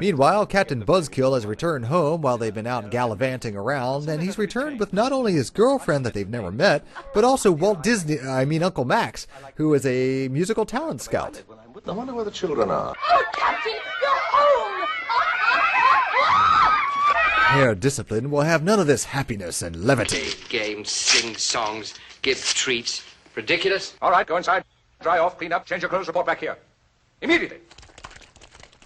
Meanwhile, Captain Buzzkill has returned home while they've been out gallivanting around, and he's returned with not only his girlfriend that they've never met, but also Uncle Max, who is a musical talent scout. I wonder where the children are. Oh, Captain, you're home! Herr Discipline will have none of this happiness and levity. Games, sing songs, give treats. Ridiculous. All right, go inside. Dry off, clean up, change your clothes, report back here. Immediately.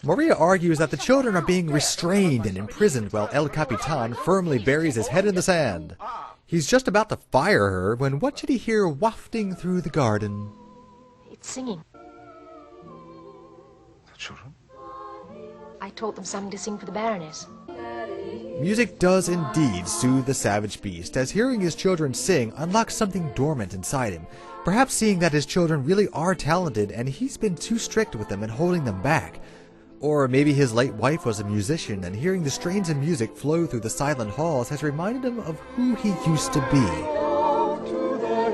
Maria argues that the children are being restrained and imprisoned while El Capitan firmly buries his head in the sand. He's just about to fire her when what should he hear wafting through the garden? It's singing. The children? I taught them something to sing for the Baroness. Music does indeed soothe the savage beast, as hearing his children sing unlocks something dormant inside him, perhaps seeing that his children really are talented and he's been too strict with them and holding them back. Or maybe his late wife was a musician, and hearing the strains of music flow through the silent halls has reminded him of who he used to be. To the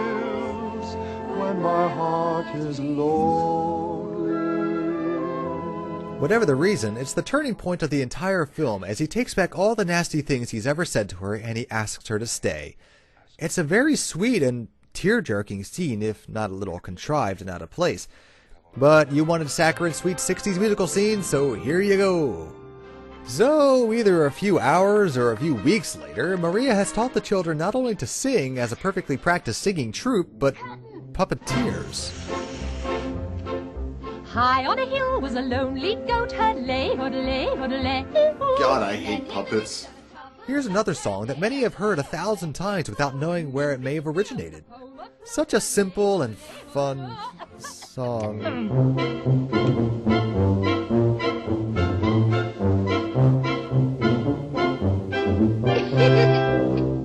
hills, when my heart is lonely. Whatever the reason, it's the turning point of the entire film as he takes back all the nasty things he's ever said to her and he asks her to stay. It's a very sweet and tear-jerking scene, if not a little contrived and out of place. But you wanted saccharine sweet 60s musical scenes, so here you go. So, either a few hours or a few weeks later, Maria has taught the children not only to sing as a perfectly practiced singing troupe, but puppeteers. High on a hill was a lonely goat, hoodlay, hoodlay, hoodlay. God, I hate puppets. Here's another song that many have heard 1,000 times without knowing where it may have originated. Such a simple and fun song.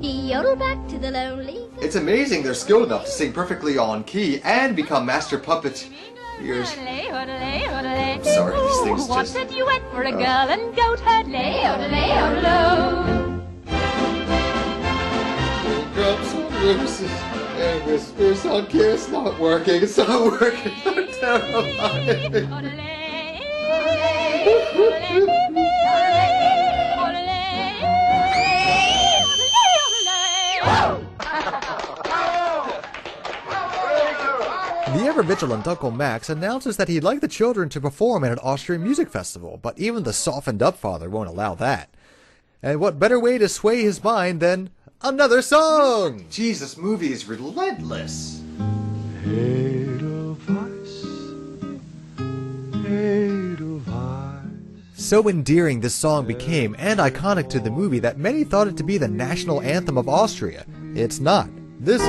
Yodel back to the lonely. It's amazing they're skilled enough to sing perfectly on key and become master puppeteers. I'm sorry, these things What just... a duet for a girl and goat, hoodlay, hoodlay, hoodlo. Drops on roses and whispers on kiss. Not working, it's not working. I'm terrified. The ever-vigilant Uncle Max announces that he'd like the children to perform at an Austrian music festival, but even the softened-up father won't allow that. And what better way to sway his mind than another song? Jeez, this movie is relentless. So endearing this song became, and iconic to the movie, that many thought it to be the national anthem of Austria. It's not. This is...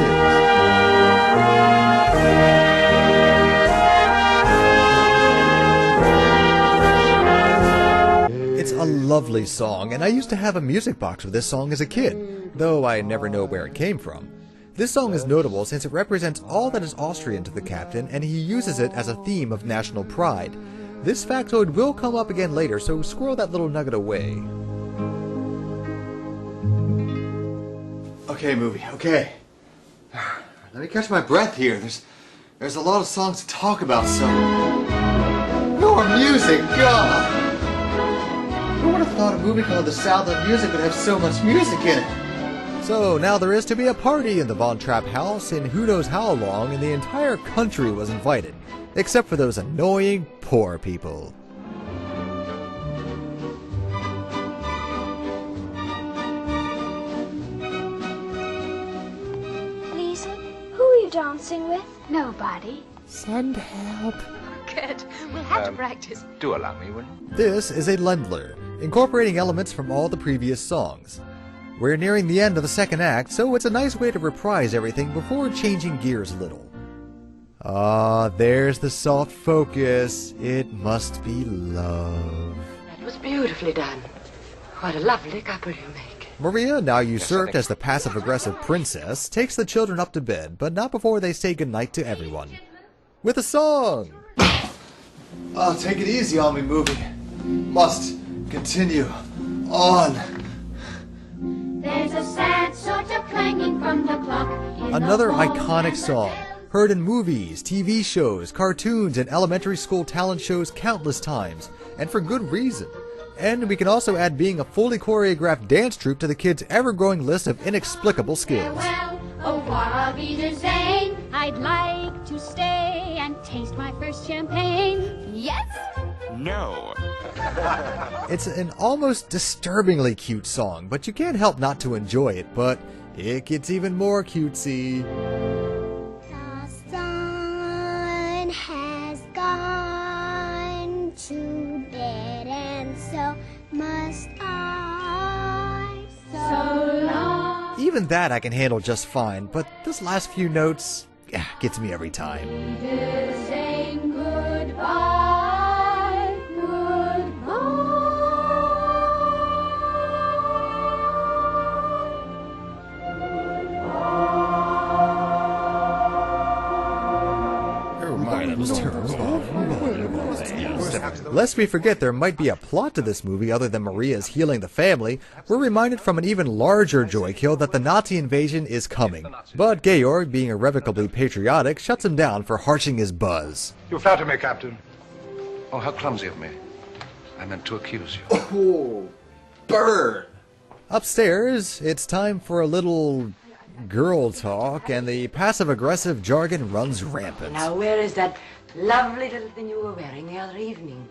It's a lovely song, and I used to have a music box with this song as a kid, though I never know where it came from. This song is notable since it represents all that is Austrian to the captain, and he uses it as a theme of national pride. This factoid will come up again later, so squirrel that little nugget away. Okay, movie, okay. Let me catch my breath here. There's a lot of songs to talk about, so... More music, God! Who would have thought a movie called The Sound of Music would have so much music in it? So now there is to be a party in the Von Trapp house in who knows how long, and the entire country was invited, except for those annoying poor people. Lisa, who are you dancing with? Nobody. Send help. Good. We'll have to practice. Do allow me, will you? This is a Ländler, incorporating elements from all the previous songs. We're nearing the end of the second act, so it's a nice way to reprise everything before changing gears a little. Ah, there's the soft focus. It must be love. That was beautifully done. What a lovely couple you make. Maria, now usurped as the passive-aggressive princess, takes the children up to bed, but not before they say goodnight to everyone. With a song! Oh, take it easy on me, movie. Must continue on. There's a sad sort of clanging from the clock. Another iconic song, heard in movies, TV shows, cartoons, and elementary school talent shows countless times. and for good reason. And we can also add being a fully choreographed dance troupe to the kids' ever-growing list of inexplicable skills. Farewell, au revoir, auf Wiedersehen. I'd like to stay and taste my first champagne. Yes? No. It's an almost disturbingly cute song, but you can't help not to enjoy it, but it gets even more cutesy. The sun has gone to bed, and so must I. So long. Even that I can handle just fine, but this last few notes gets me every time. Saying goodbye, Lest we forget there might be a plot to this movie other than Maria's healing the family, we're reminded from an even larger joy kill that the Nazi invasion is coming. But Georg, being irrevocably patriotic, shuts him down for harshing his buzz. You flatter me, Captain. Oh, how clumsy of me. I meant to accuse you. Oh, burn! Upstairs, it's time for a little girl talk, and the passive-aggressive jargon runs rampant. Now, where is that lovely little thing you were wearing the other evening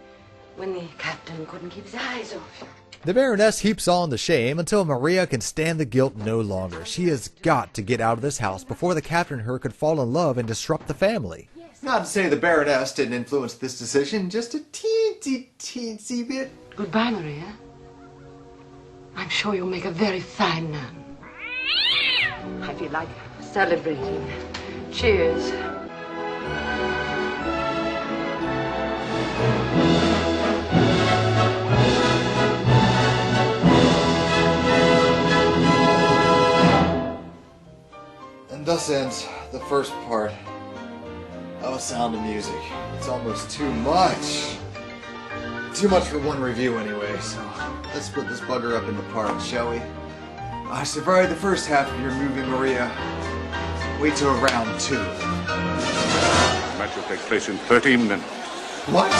when the captain couldn't keep his eyes off you? The Baroness heaps on the shame until Maria can stand the guilt no longer. She has got to get out of this house before the captain and her could fall in love and disrupt the family. Not to say the Baroness didn't influence this decision, just a teensy bit. Goodbye, Maria. I'm sure you'll make a very fine nun. I feel like celebrating. Cheers. And thus ends the first part of Sound of Music. It's almost too much. Too much for one review anyway, so let's split this bugger up into parts, shall we? I survived the first half of your movie, Maria. Wait till round 2. The match will take place in 13 minutes. What?